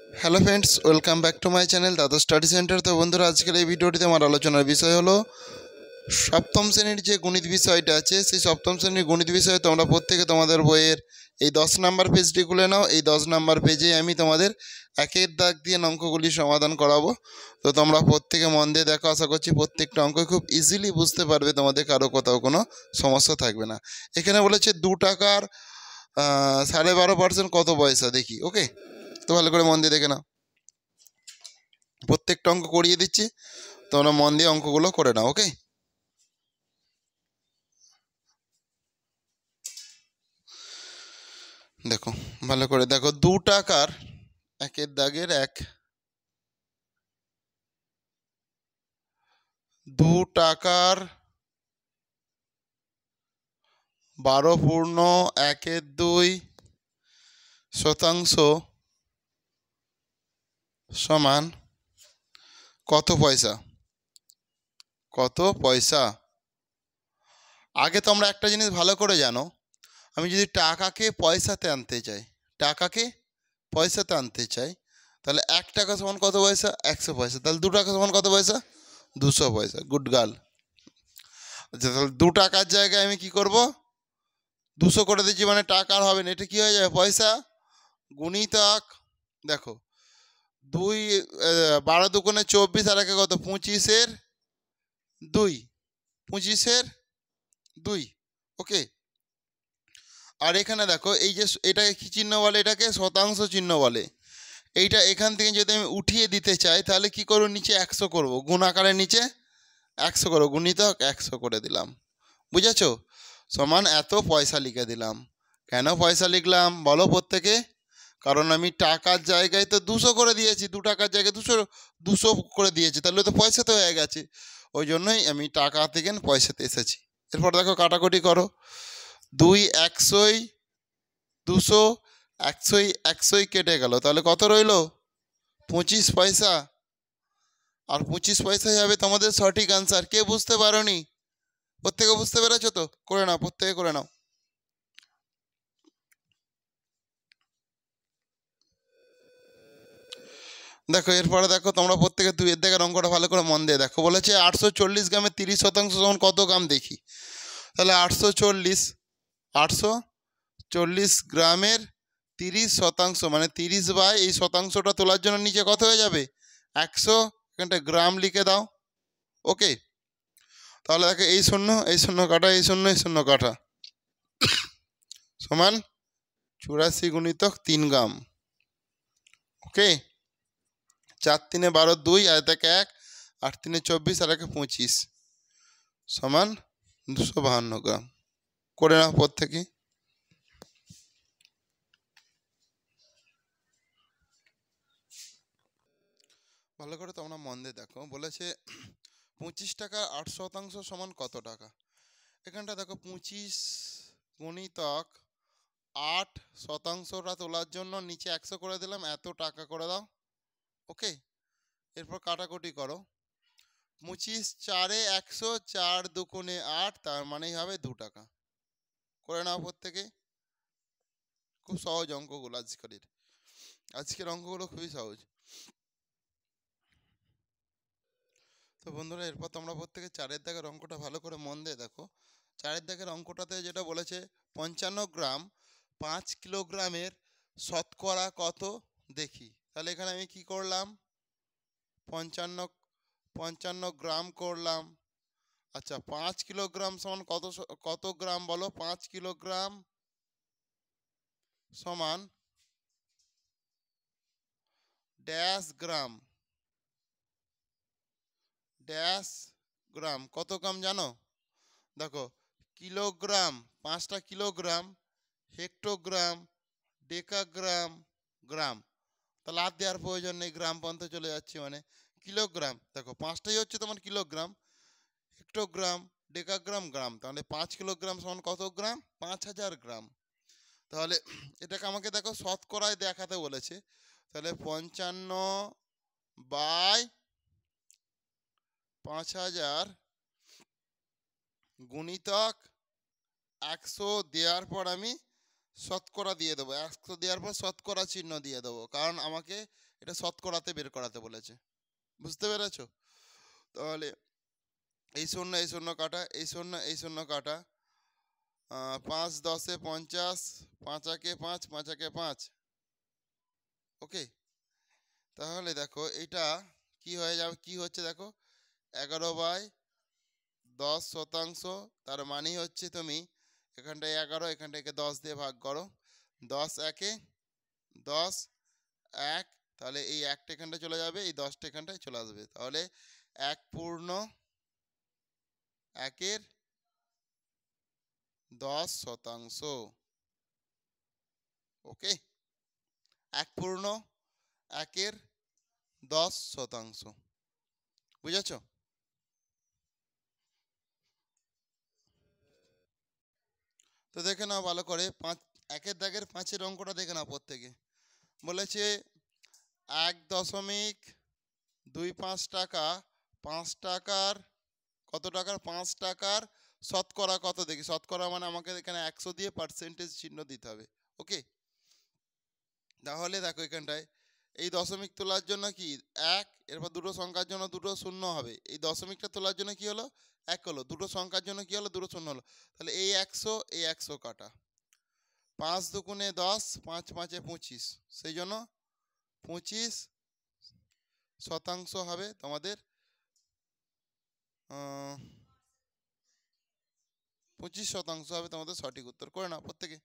Hello friends, welcome back to my channel দাদা study centre. তো বন্ধুরা, আজকের এই ভিডিওটিতে আমার আলোচনার বিষয় হলো সপ্তম শ্রেণীর যে গণিত বিষয়টা আছে, সেই সপ্তম শ্রেণীর গণিত বিষয়ে তোমরা প্রত্যেকে তোমাদের বইয়ের এই 10 নাম্বার পেজটি খুলে নাও। এই 10 নাম্বার পেজে আমি তোমাদের একের দাগ দিয়ে অঙ্কগুলি সমাধান করাবো। তো তোমরা প্রত্যেকে মন দিয়ে দেখো, আশা করছি প্রত্যেকটা অঙ্ক খুব ইজিলি বুঝতে পারবে, তোমাদের কারো কোথাও কোনো সমস্যা থাকবে না। এখানে বলেছে 2 টাকার 12.5% কত পয়সা, দেখি। ওকে, তো ভালো করে মন দিয়ে দেখে নাও। প্রত্যেকটা অঙ্ক করিয়ে দিচ্ছি, তোমরা মন দিয়ে অঙ্কগুলো করে নাও। ওকে, দেখো ভালো করে দেখো। 2 টাকার একের দাগের 1, 2 টাকার 12.1 শতাংশ সমান কত পয়সা? কত পয়সা? আগে তোমরা একটা জিনিস ভালো করে জানো, আমি যদি টাকাকে পয়সাতে আনতে চাই, টাকাকে পয়সাতে আনতে চাই, তাহলে 1 টাকা সমান কত পয়সা? 100 পয়সা। তাহলে 2 টাকা সমান কত পয়সা? 200 পয়সা। Good girl. আচ্ছা, তাহলে 2 টাকার জায়গায় আমি কি করব? 200 করে দিচ্ছি, মানে টাকার হবে না, এটা কি হয়ে যাবে? পয়সা। গুণিতক দেখো, 2 12 দুগুণে 24, আর একে কত? 25-এর 2, 25-এর 2। ওকে, আর এখানে দেখো, এই যে এটাকে কি চিহ্ন বলে? এটাকে শতাংশ চিহ্ন বলে। এইটা এখান থেকে যদি আমি উঠিয়ে দিতে চাই, তাহলে কি করব? নিচে 100 করব, গুণ আকারে নিচে 100 করব, গুণিতক 100 করে দিলাম। বুঝেছো? সমান এত পয়সা লিখে দিলাম। কেন পয়সা লিখলাম বলো প্রত্যেকে? কারণ আমি টাকার জায়গায় তো 200 করে দিয়েছি, 2 টাকার জায়গায় 200 করে দিয়েছি, তাহলে তো পয়সা তো হয়ে গেছে। ওই জন্যই আমি টাকা থেকে পয়সাতে এসেছি। এরপর দেখো, কাটাকুটি করো। 2 100, 200, 100 100 কেটে গেল, তাহলে কত রইল? 25 পয়সা। আর 25 পয়সাই হবে তোমাদের সঠিক আনসার। কে বুঝতে পারোনি? প্রত্যেকে বুঝতে পেরেছো তো? করে নাও, প্রত্যেকে করে নাও। দেখো এরপরে দেখো, তোমরা প্রত্যেকে 2 এর দাগের অঙ্কটা ভালো করে মন দিয়ে দেখো। বলেছে 840 গ্রামের 30 শতাংশ সমান কত গ্রাম, দেখি। তাহলে 840 গ্রামের 30 শতাংশ মানে 30 বাই এই শতাংশটা তোলার জন্য নিচে কত হয়ে যাবে? 100। এখানটা গ্রাম লিখে দাও। ওকে, তাহলে দেখো, এই শূন্য এই শূন্য কাটা, এই শূন্য এই শূন্য কাটা, সমান 84 গুণিতক 3 গ্রাম। ওকে, 4 3 12 2, আর থেকে 1, 8 3 24, আর 1 25, সমান 252 গ্রাম। করে নাও প্রত্যেকে। ভালো করে তোমরা মন দিয়ে দেখো। বলেছে 25 টাকা 8 শতাংশ সমান কত টাকা? এখানটা দেখো, 25 গুণিতক 8 শতাংশটা তোলার জন্য নিচে 100 করে দিলাম, এত টাকা করে দাও। ওকে, এরপর কাটাকুটি করো। 25 4 100, 4 দুগুণে 8, তার মানেই হবে 2 টাকা। করে নাও প্রত্যেকে। খুব সহজ অঙ্কগুলো আজকের অঙ্কগুলো খুবই সহজ। তো বন্ধুরা, এরপর তোমরা প্রত্যেকে 4 দাগের অঙ্কটা ভালো করে মন দিয়ে দেখো। 4 দাগের অঙ্কটাতে যেটা বলেছে, 55 গ্রাম 5 কিলোগ্রামের শতকরা কত, দেখি। তাহলে এখানে আমি কি করলাম? 55 55 গ্রাম করলাম। আচ্ছা, 5 কিলোগ্রাম সমান কত গ্রাম বলো? 5 কিলোগ্রাম সমান ড্যাশ গ্রাম। ড্যাশ গ্রাম কত গ্রাম জানো? দেখো, কিলোগ্রাম 5টা কিলোগ্রাম, হেক্টোগ্রাম, ডেকাগ্রাম, গ্রাম। তাহলে আর দেওয়ার প্রয়োজন নেই, গ্রাম পর্যন্ত চলে যাচ্ছে, মানে কিলোগ্রাম। দেখো 5টাই হচ্ছে তোমার কিলোগ্রাম, হেক্টোগ্রাম, ডেকাগ্রাম, গ্রাম। তাহলে 5 কিলোগ্রাম সমান কত গ্রাম? 5000 গ্রাম। তাহলে এটাকে আমাকে দেখো শতকরায় দেখাতে বলেছে। তাহলে 55/5000 গুণিতক 100 দেওয়ার পর আমি শতকরা দিয়ে দেবো, 100 দেওয়ার পর শতকরা চিহ্ন দিয়ে দেবো, কারণ আমাকে এটা শতকরাতে বের করাতে বলেছে। বুঝতে পেরেছো? তাহলে এই শূন্য কাটা, এই শূন্য কাটা, 5 10 50, 5 একে 5, 5 একে 5। ওকে, তাহলে দেখো এটা কি হয়ে যাবে, কি হচ্ছে দেখো, 11/10 শতাংশ। তার মানে হচ্ছে তুমি এখানটায় 11, এখানটাকে 10 দিয়ে ভাগ করো, 10 একে 10, 1, তাহলে এই একটা এখানটায় চলে যাবে, এই 10টা এখানটায় চলে আসবে, তাহলে 1/10। ওকে, 1/10। বুঝেছ? তো দেখে নাও ভালো করে, 1/5 অঙ্কটা দেখে নাও প্রত্যেকে। বলেছে 1.25 টাকা, 5 টাকার, কত টাকার, 5 টাকার শতকরা কত, দেখি শতকরা মানে আমাকে এখানে 100 দিয়ে পার্সেন্টেজ চিহ্ন দিতে হবে। ওকে, তাহলে দেখো এখানটায় এই দশমিক তোলার জন্য কি 1, এরপর দুটো সংখ্যার জন্য দুটো শূন্য হবে, এই দশমিকটা তোলার জন্য কি হলো 1 হলো, দুটো সংখ্যার জন্য কি হলো, দুটো শূন্য হলো, তাহলে এই 100 কাটা, 5 দুগুণে 10, 5 5 25, সেই জন্য 25% হবে তোমাদের, 25% হবে তোমাদের সঠিক উত্তর। করে নাও প্রত্যেকে।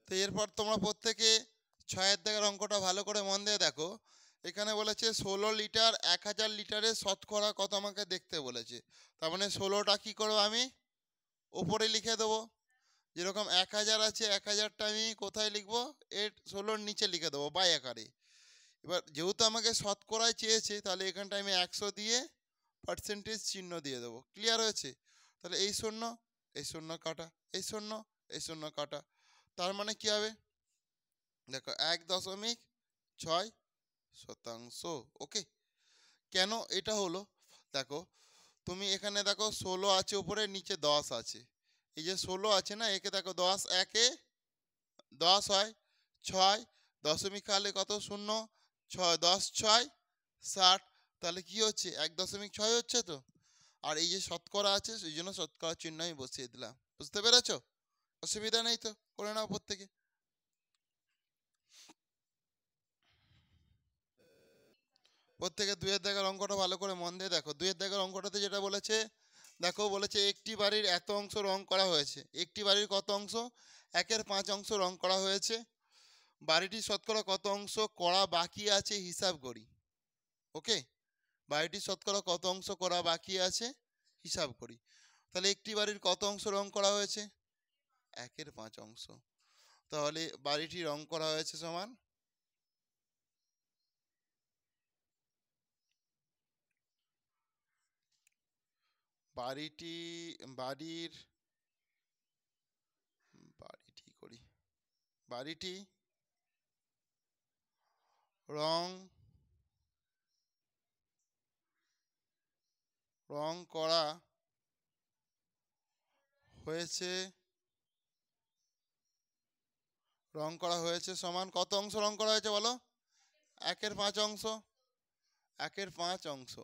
তো এরপর তোমরা প্রত্যেকে 6 দাগের অঙ্কটা ভালো করে মন দিয়ে দেখো। এখানে বলেছে 16 লিটার 1000 লিটারের শতকরা কত আমাকে দেখতে বলেছে। তার মানে 16টা কী করবো আমি ওপরে লিখে দেবো, যেরকম 1000 আছে 1000টা আমি কোথায় লিখবো, এর 16র নিচে লিখে দেবো বাই আকারে। এবার যেহেতু আমাকে শতকরায় চেয়েছে, তাহলে এখানটা আমি 100 দিয়ে পার্সেন্টেজ চিহ্ন দিয়ে দেবো। ক্লিয়ার হয়েছে? তাহলে এই শূন্য কাটা, এই শূন্য কাটা, তার মানে কি হবে দেখো 1.6 শতাংশ। ওকে, কেন এটা হলো দেখো, তুমি এখানে দেখো 16 আছে উপরে, নিচে 10 আছে, এই যে 16 আছে না, একে দেখো 10 একে 10 হয়, 6 দশমিক খালে কত, 0, 6 10 6 60, তাহলে কি হচ্ছে 1.6 হচ্ছে তো। আর এই যে শতকরা আছে, সেই জন্য শতকরা চিহ্ন আমি বসিয়ে দিলাম। বুঝতে পেরেছো? অসুবিধা নেই তো, করে নাও প্রত্যেকে। প্রত্যেকে 2 দাগের অঙ্কটা ভালো করে মন দিয়ে দেখো। 2 দাগের অঙ্কটাতে যেটা বলেছে দেখো, বলেছে একটি বাড়ির এত অংশ রং করা হয়েছে। একটি বাড়ির কত অংশ, 1/5 অংশ রং করা হয়েছে। বাড়িটির শতকরা কত অংশ করা বাকি আছে হিসাব করি। ওকে, বাড়িটির শতকরা কত অংশ করা বাকি আছে হিসাব করি। তাহলে একটি বাড়ির কত অংশ রং করা হয়েছে, 1/5 অংশ। তাহলে বাড়িটি রং করা হয়েছে সমান, বাড়িটি বাড়ির বাড়িটি করি, বাড়িটি রং রং করা হয়েছে, রং করা হয়েছে সমান কত অংশ রং করা হয়েছে বলো, 1/5 অংশ, 1/5 অংশ।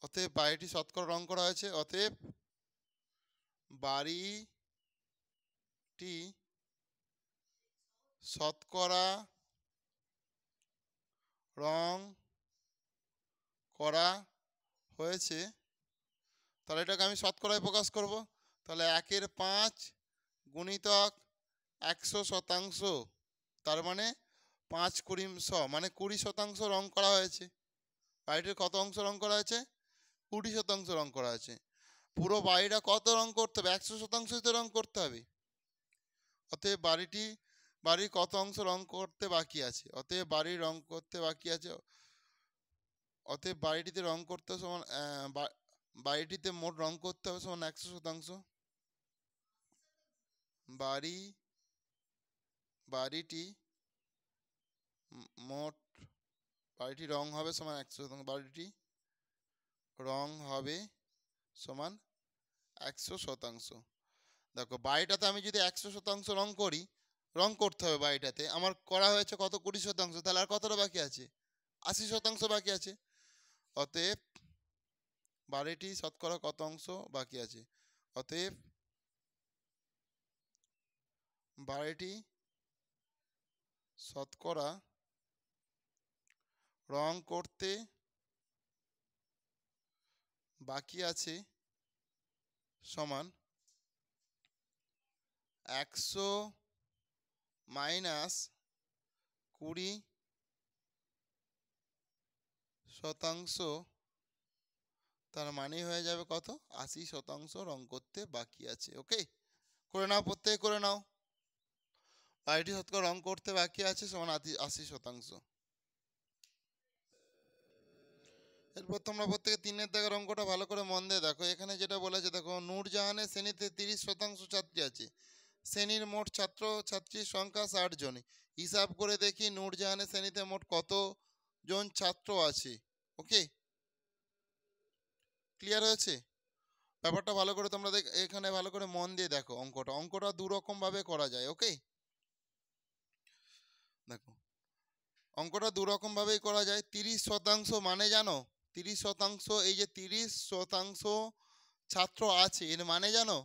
অতএব বাড়িটি শতকরা রং করা হয়েছে, অতএব বাড়িটি শতকরা রং করা হয়েছে। তাহলে এটাকে আমি শতকরায় প্রকাশ করব। তাহলে 1/5 গুণিতক 100%, তার মানে 5 20 100, মানে 20% রং করা হয়েছে। বাড়িটির কত অংশ রং করা হয়েছে, 20% রং করা হয়েছে। পুরো বাড়িটা কত রং করতে হবে, 100% তো রং করতে হবে। অতএব বাড়ির কত অংশ রং করতে বাকি আছে, অতএব বাড়ির রং করতে বাকি আছে, অতএব বাড়িটিতে রং করতে সমান, বাড়িটিতে মোট রং করতে হবে সমান 100%। বাড়িটি মোট বাড়িটি রং হবে সমান 100%। বাড়িটি রং হবে সমান 100%। দেখো বাড়িটাতে আমি যদি 100% রং করি, রং করতে হবে বাড়িটাতে, আমার করা হয়েছে কত 20%, তাহলে আর কতটা বাকি আছে? 80% বাকি আছে। অতএব বাড়িটি শতকরা কত অংশ বাকি আছে? অতএব বাড়িটি শতকরা রং করতে বাকি আছে সমান 100 মাইনাস 20%, তার মানে হয়ে যাবে কত? 80% রং করতে বাকি আছে। ওকে, করে নাও, প্রত্যেকে করে নাও। বাড়িটি শতকরা রং করতে বাকি আছে সমান 80%। এরপর তোমরা প্রত্যেকে 3-এর দাগের অঙ্কটা ভালো করে মন দিয়ে দেখো। এখানে যেটা বলেছে দেখো, নূরজাহানের শ্রেণীতে 30% ছাত্রী আছে। শ্রেণীর মোট ছাত্র ছাত্রীর সংখ্যা 60 জন। হিসাব করে দেখি নূরজাহানের শ্রেণীতে মোট কতজন ছাত্র আছে। ওকে, ক্লিয়ার হয়েছে? ব্যাপারটা ভালো করে তোমরা এখানে ভালো করে মন দিয়ে দেখো। অঙ্কটা দু রকম ভাবে করা যায়। ওকে, দেখো অঙ্কটা দু রকম ভাবেই করা যায়। 30% মানে জানো? 30%, এই যে 30% ছাত্র আছে, এর মানে জানো?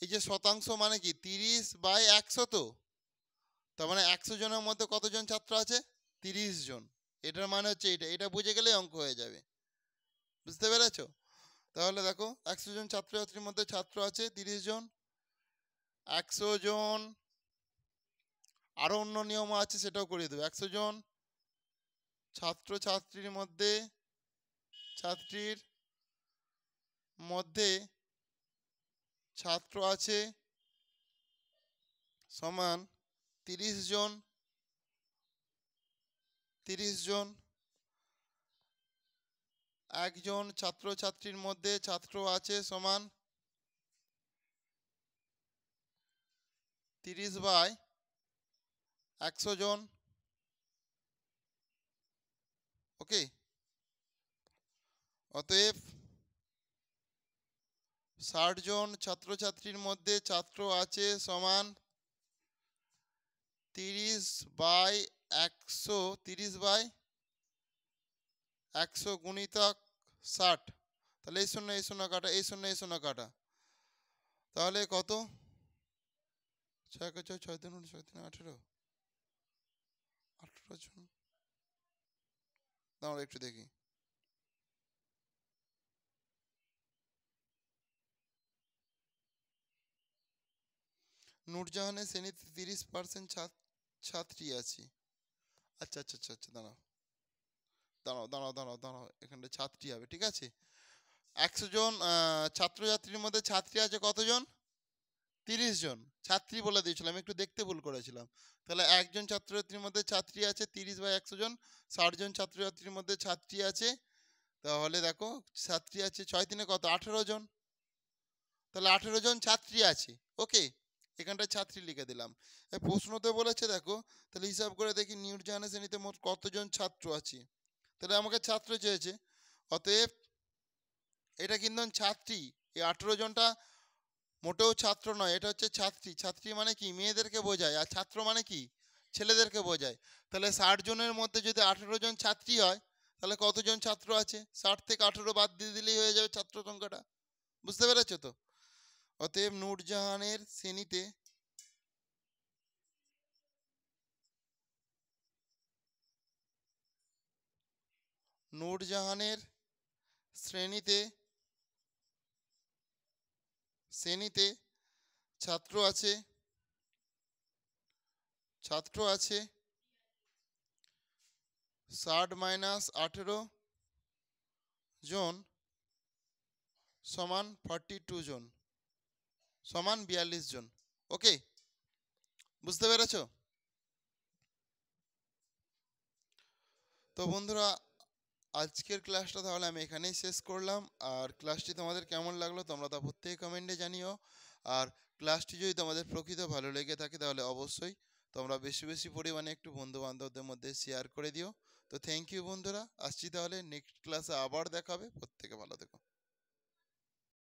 এই যে শতাংশ মানে কি? 30/100। তো তার মানে 100 জনের মধ্যে কতজন ছাত্র আছে? 30 জন। এটার মানে হচ্ছে এটা বুঝে গেলেই অঙ্ক হয়ে যাবে। বুঝতে পেরেছো? তাহলে দেখো 100 জন ছাত্রছাত্রীর মধ্যে ছাত্র আছে 30 জন। 100 জন, আরো অন্য নিয়ম আছে, সেটাও করিয়ে দেবো। 100 জন ছাত্রছাত্রীর মধ্যে ছাত্র আছে সমান 30 জন। 30 জন। একজন ছাত্রছাত্রীর মধ্যে ছাত্র আছে সমান 30/100 জন। ওকে, অতএব 60 জন ছাত্রছাত্রীর মধ্যে ছাত্র আছে সমান 30/100। 30/100 গুণিতক 60। তাহলে এই শূন্য কাটা, এই শূন্য কাটা, তাহলে কত? 6 × 6 = 6 × 3 = 18। 18 জন, দাঁড়াও একটু দেখি। নূরজাহানের শ্রেণীতে 30% ছাত্রী আছে। আচ্ছা, দাঁড়াও, এখানে ছাত্রী হবে, ঠিক আছে। 100 জন ছাত্রছাত্রীর মধ্যে ছাত্রী আছে কতজন? 30 জন। ছাত্রী বলে দিয়েছিলাম, একটু দেখতে ভুল করেছিলাম। তাহলে একজন ছাত্রছাত্রীর মধ্যে ছাত্রী আছে 30/100 জন। 60 জন ছাত্রছাত্রীর মধ্যে ছাত্রী আছে, তাহলে দেখো ছাত্রী আছে 6 3 কত? 18 জন। তাহলে 18 জন ছাত্রী আছে। ওকে, এখানটায় ছাত্রী লিখে দিলাম। প্রশ্নতে বলেছে দেখো, তাহলে হিসাব করে দেখি নূরজাহানের শ্রেণীতে মোট কতজন ছাত্র আছে। তাহলে আমাকে ছাত্র চেয়েছে, অতএব এটা কিন্তু ছাত্রী। এই 18 জনটা মোটেও ছাত্র নয়, এটা হচ্ছে ছাত্রী। ছাত্রী মানে কি? মেয়েদেরকে বোঝায়। আর ছাত্র মানে কি? ছেলেদেরকে বোঝায়। তাহলে 60 জনের মধ্যে যদি 18 জন ছাত্রী হয়, তাহলে কতজন ছাত্র আছে? 60 থেকে 18 বাদ দিয়ে দিলেই হয়ে যাবে ছাত্র সংখ্যাটা। বুঝতে পেরেছো তো? অতএব নূরজাহানের শ্রেণীতে শ্রেণীতে ছাত্র আছে 60 - 18 জন সমান 42 জন সমান 42 জন। ওকে, বুঝতে পেরেছো? তো বন্ধুরা, আজকের ক্লাসটা তাহলে আমি এখানেই শেষ করলাম। আর ক্লাসটি তোমাদের কেমন লাগলো তোমরা তা প্রত্যেক কমেন্টে জানিও। আর ক্লাসটি যদি তোমাদের প্রকৃত ভালো লেগে থাকে তাহলে অবশ্যই তোমরা বেশি বেশি পরিমাণে একটু বন্ধু বান্ধবদের মধ্যে শেয়ার করে দিও। তো তো থ্যাংক ইউ বন্ধুরা, আসছি তাহলে নেক্সট ক্লাসে আবার দেখা হবে। প্রত্যেকে ভালো থেকো।